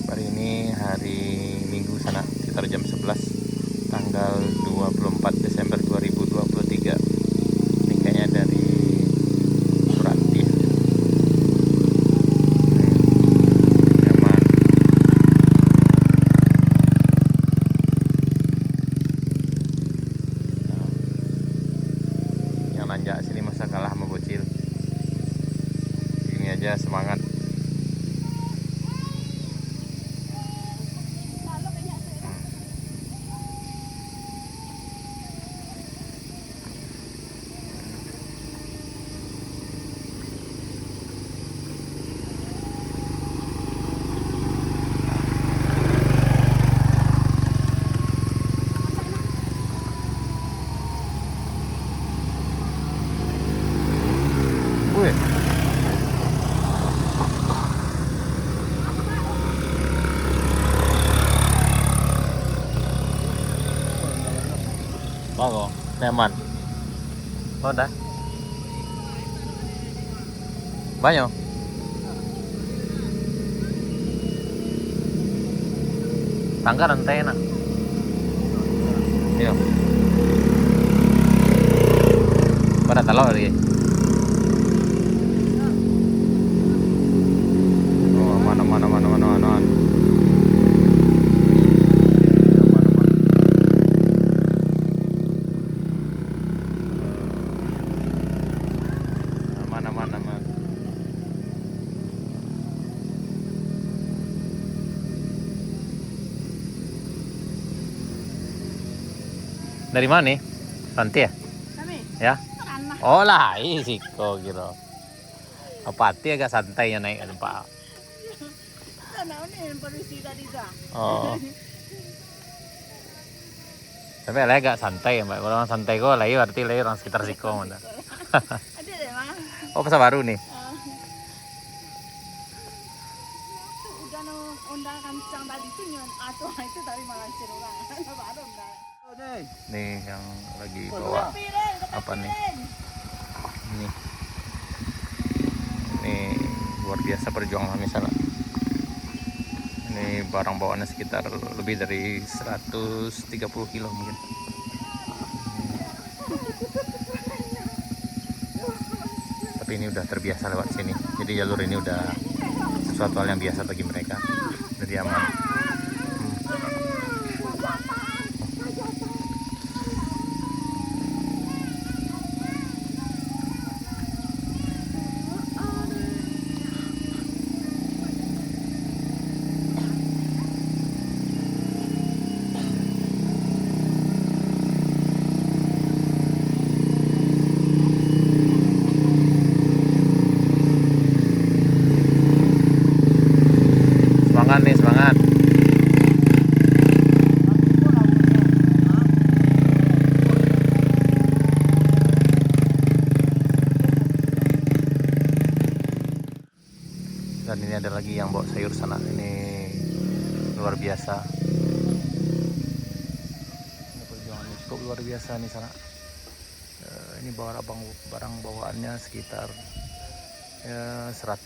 Hari ini hari Minggu sana, sekitar jam 11, tanggal 24 Desember 2023. Ini kayaknya dari Suranti. Nyaman. Yang nanjak sini masa kalah sama bocil. Ini aja semangat. Bago, nyaman. Oh, dah. Banyak. Tangga rantai enak. Iya. Pada talau lagi. Oh, mana. Dari mana nih? Santi ya? Kami? Ya? Anak. Oh lah, sih kok gitu. Apa hati agak santai ya naik kan Pak? Anak ini yang polisi tadi dah. Oh. Tapi lah agak santai ya Mbak. Kalau orang santai kok lah berarti lah orang sekitar Siko mana. Ada deh mah. Oh, pasar baru nih. Udah no undang kancang tadi tuh nyon atau itu tadi malah cerita. Baru undang. Nih yang lagi bawa apa nih? Ini luar biasa perjuangan misalnya. Ini barang bawaannya sekitar lebih dari 130 kilo mungkin. Tapi ini udah terbiasa lewat sini. Jadi jalur ini udah sesuatu hal yang biasa bagi mereka. Jadi aman. Semangat nih, semangat. Dan ini ada lagi yang bawa sayur sana. Ini luar biasa. Ini perjuangannya cukup luar biasa nih sana. Ini barang bawaannya sekitar 170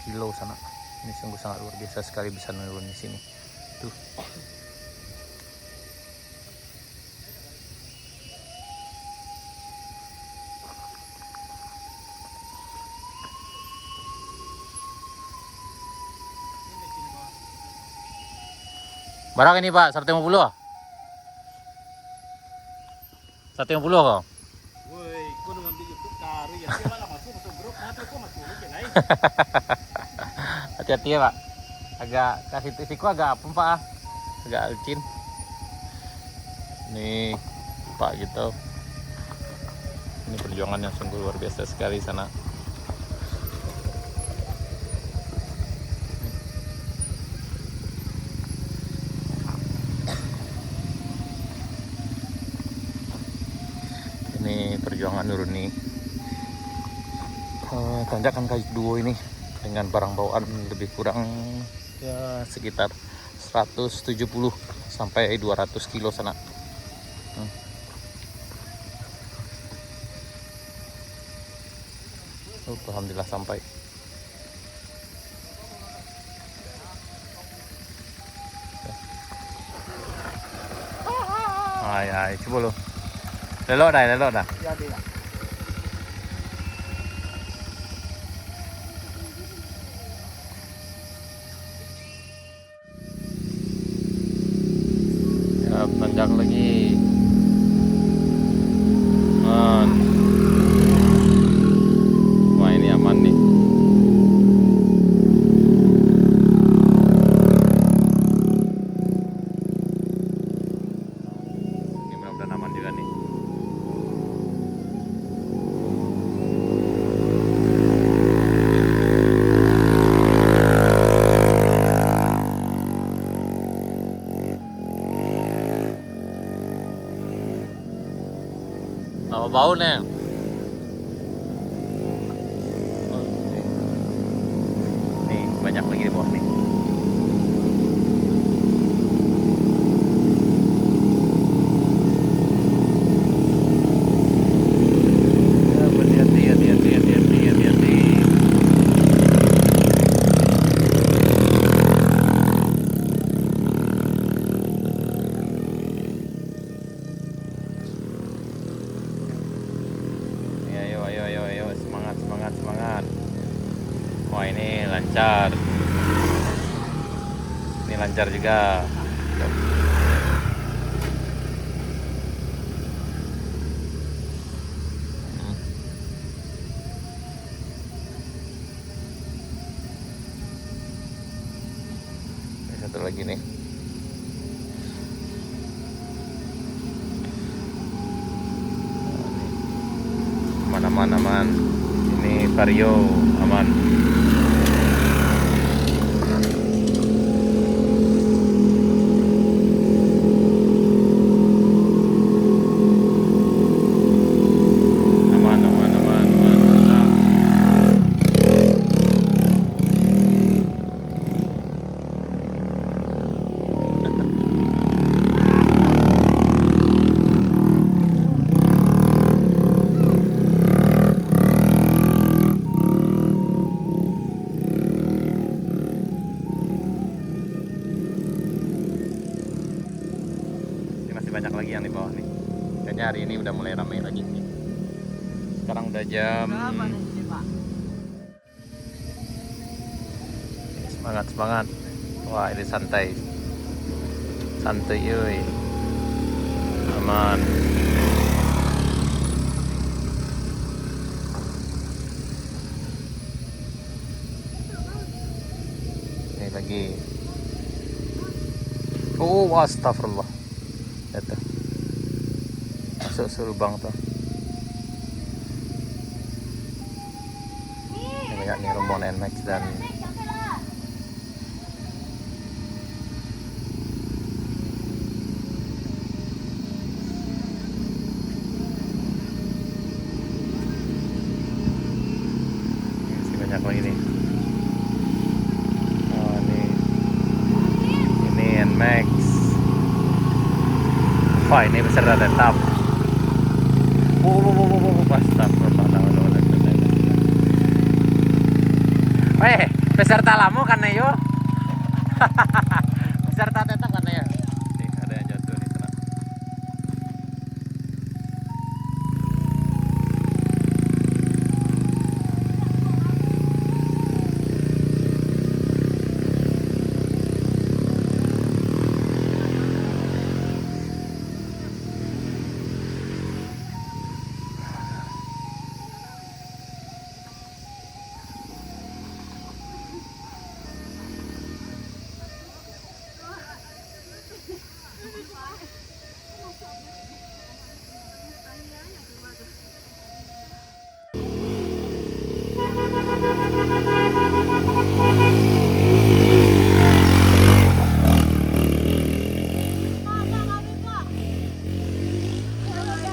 kilo sana. Ini sungguh sangat luar biasa sekali bisa menurun di sini. Tuh. Barang ini Pak, 150. 150 kok. Woi, kau ngambil YouTube kari ya. Dia malah masuk grup, nanti kau masuk lagi lain. Hati-hati ya Pak. Agak kasih risiko agak apa Pak? Agak licin. Nih Pak gitu. Ini perjuangan yang sungguh luar biasa sekali sana. Ini perjuangan nuruni tanjakan kayu duo ini dengan barang bawaan lebih kurang ya sekitar 170 sampai 200 kilo sana. Alhamdulillah sampai. Ay, coba lo. Lelok dah. Ya dia. Ya, tanjak lagi. Wah, ini aman nih. Ini mudah-mudahan aman juga nih. Apa bau nih? Nih banyak lagi di bawah nih. Ya, hati-hati. Ayo, semangat. Wah, ini lancar. Ini lancar juga. Ini satu lagi nih. Aman. Ini Vario aman. Banyak lagi yang di bawah nih. Kayaknya hari ini udah mulai ramai lagi nih. Sekarang udah jam. Semangat. Wah, ini santai yuy. Aman. Ini lagi. Oh, astagfirullah. Itu masuk lubang tuh. Ini banyak nih rombongan NMAX dan masih banyak lagi nih. Oh, ini NMAX. Wah, ini peserta tetap. Peserta lama kan yo. Peserta tetap kan ya. Nih, ada yang jatuh di sana.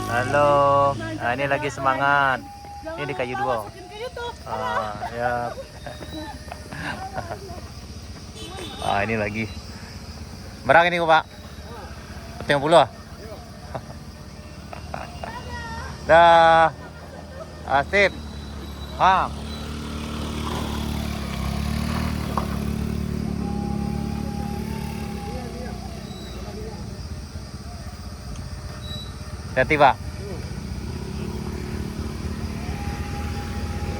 Halo, nah, ini lagi semangat. Ini di kayu dua. itu. Ya. Ini lagi. Berapa ini Pak? 50. Dah. Asip. Hati Pak.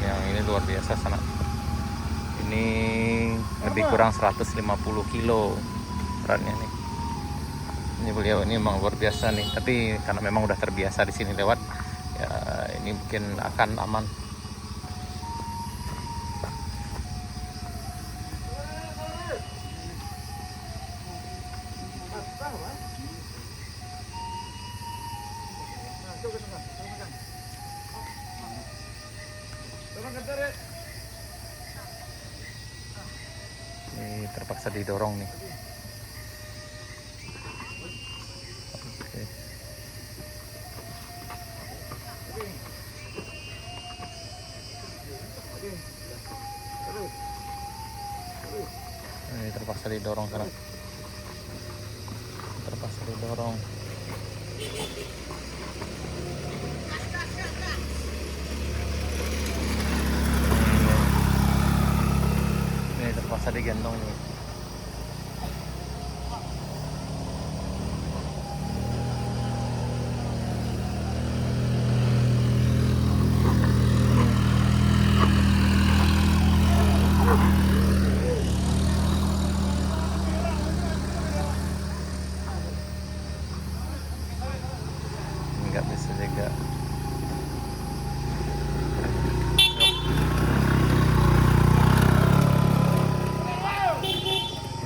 Yang ini luar biasa sana. Ini lebih kurang 150 kilo beratnya nih. Ini beliau ini memang luar biasa nih. Tapi karena memang udah terbiasa di sini lewat, ya ini mungkin akan aman. Ini terpaksa didorong nih. Oke. Ini terpaksa didorong sana. Terpaksa didorong. Ini terpaksa digendong nih. Nggak bisa juga.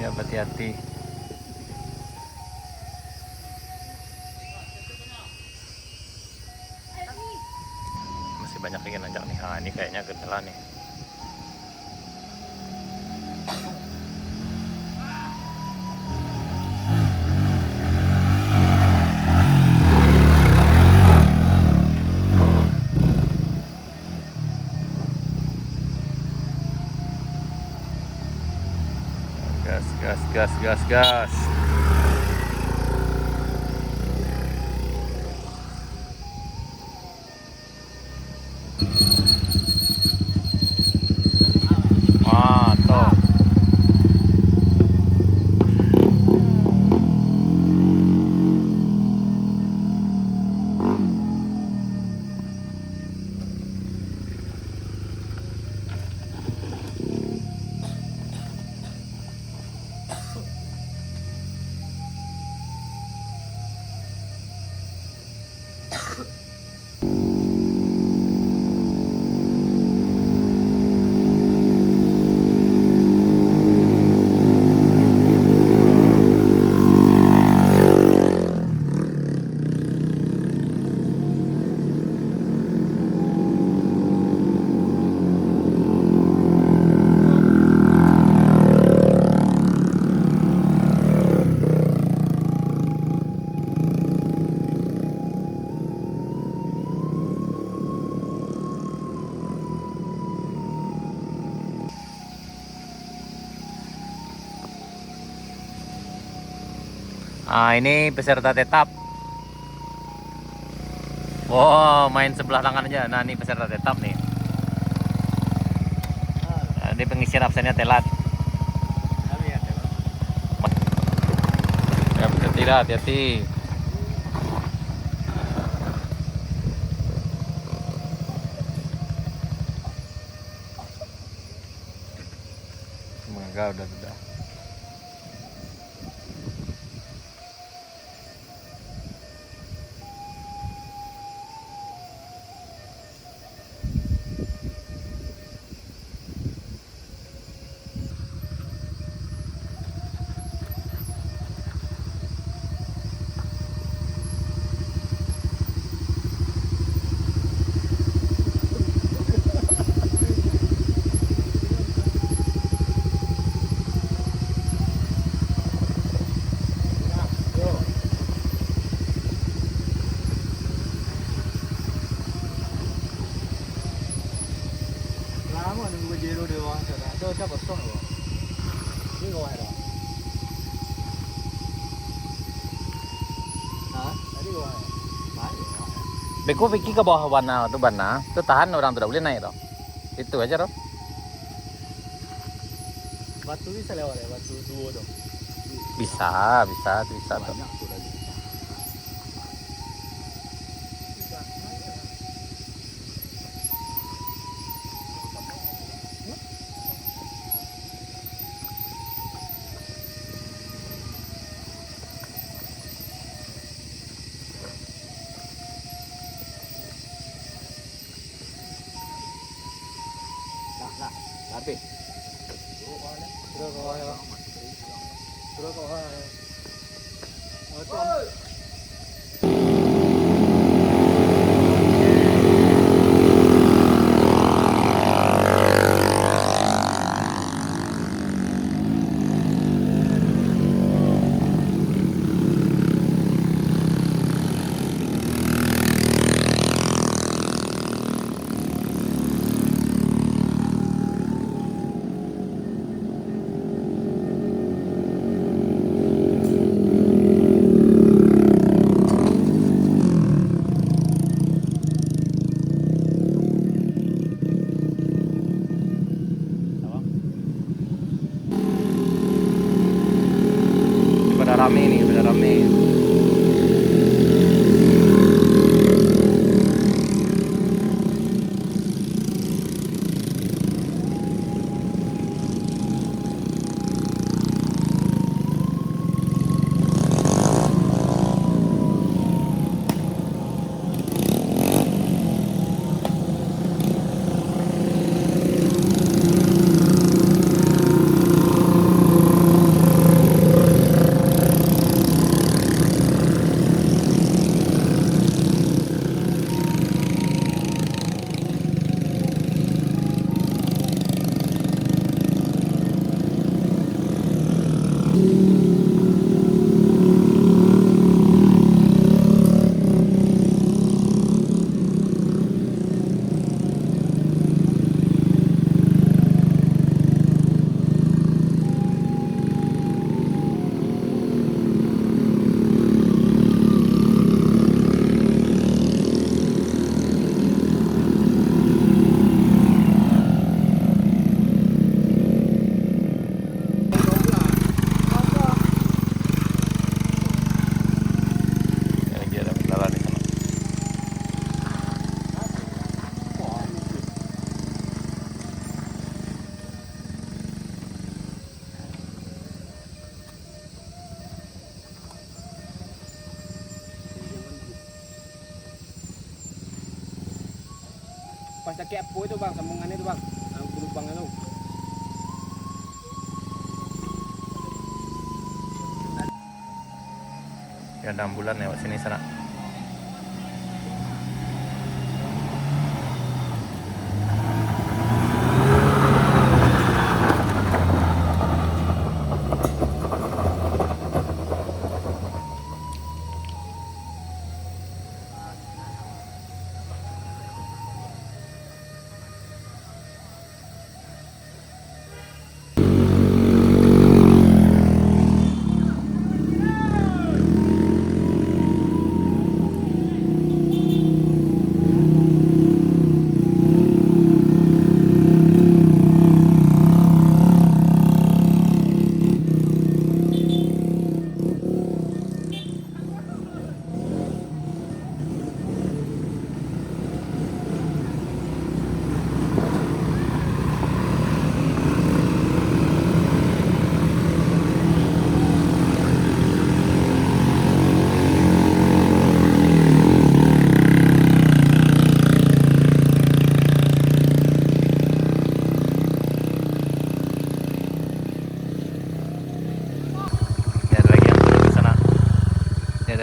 Ya hati-hati. Masih banyak yang nanjak nih. Ini kayaknya gendala nih. Gas. Mantap. Ini peserta tetap. Wow, main sebelah tangan aja. Nah, ini peserta tetap nih. Ini pengisian absennya telat. Ya, hati-hati. Semoga udah. Lama nunggu Jero doang sana. Itu siapa kosong loh. Ini kau ada. Hah? Tadi kau ada. Baik. Beko Vicky ke bawah warna tuh bana, tuh tahan orang tidak boleh naik toh. Itu aja toh. Batu bisa lewat ya, batu dua dong. Bisa toh. Banyak tuh tadi. Nah, tapi. Terus kau ya. Terus kau ya. Pada rame nih, pada rame. Lagi ada kendala di sana. Pas tak kepo itu bang, sambungannya itu bang, lubang itu. Ya ada ambulan lewat sini sana.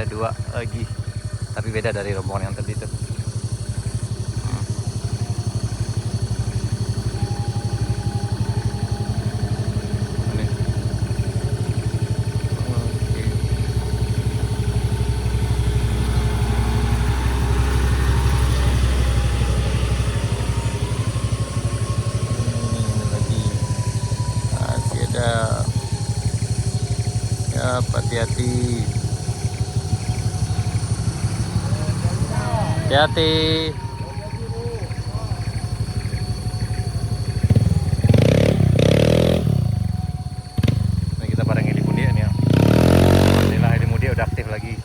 Dua lagi, tapi beda dari rombongan yang tadi itu. Ini. Oke. Siap. Ya, hati-hati. Hati-hati. Ini kita bareng Heli Mudia nih ya. Alhamdulillah Heli Mudia udah aktif lagi.